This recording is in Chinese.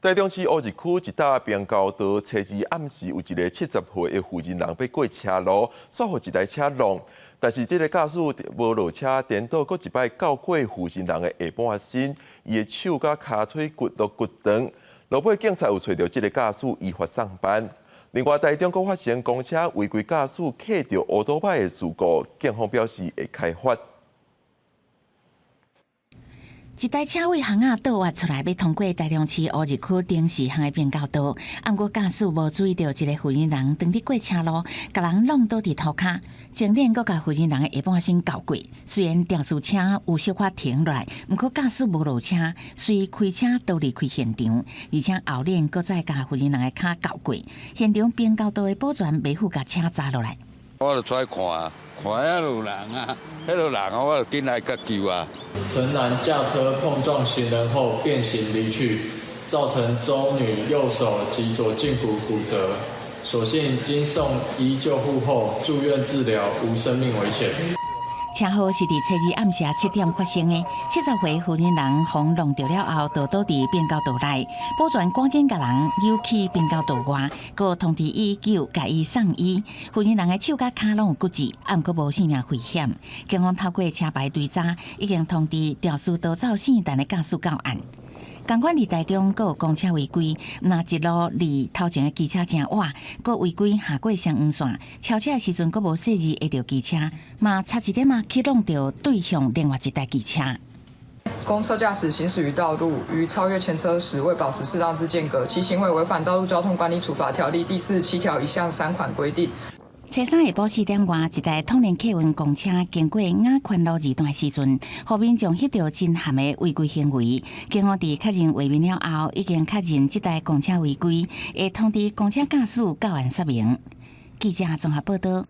台中市乌日区一搭平交道，初二暗时有一个70岁的妇人要过车路，煞互一台车撞。但是这个驾驶无落车，颠倒搁一摆到过妇人的下半身，伊的手甲骹腿骨都骨断。落尾警察有找到这个驾驶，依法上班。另外，台中阁发生公车违规驾驶客着乌多摆的事故，警方表示会开发。一台车位巷仔倒滑出来，要通过台中市乌日区顶时巷的变交道，按过驾驶无注意到一个妇人当伫过车路，甲人弄倒伫涂骹，前脸阁甲妇人的下半身搞过。虽然肇事车有小可停落来，毋过驾驶无落车，随开车倒离开现场，而且后脸阁再甲妇人的骹搞过。现场变交道的保全未赴甲车砸落来。我就出来看啊，看遐有人啊，迄个人啊，我就进来甲救啊。陈男驾车碰撞行人后变形离去，造成周女右手及左胫骨骨折，所幸经送医救护后住院治疗，无生命危险。车祸是伫初二暗时7点发生的，70岁妇人人被弄掉了后，就倒伫变交道内，保全赶紧甲人扭去变交道外，佮通知119，甲伊送医。妇人人的手甲骹拢有骨折，毋过无性命危险。警方透过车牌追查，已经通知肇事逃走姓陈的驾驶到案。同款伫台中，阁有公车违规，那一路离头前的机车正晚，阁违规下过双黄线，超车的时阵阁无细意会着机车，嘛差一点去弄到对向另外一台机车。公车驾驶行驶于道路，于超越前车时未保持适当之间隔，其行为违反《道路交通管理处罚条例》第47条1项3款规定。车三下晡4点外，一台通联客运公车经过雅宽路2段时阵，后面将翕到真含的违规行为。警方伫确认画面了后，已经确认这台公车违规，会通知公车驾驶到案说明。记者综合报道。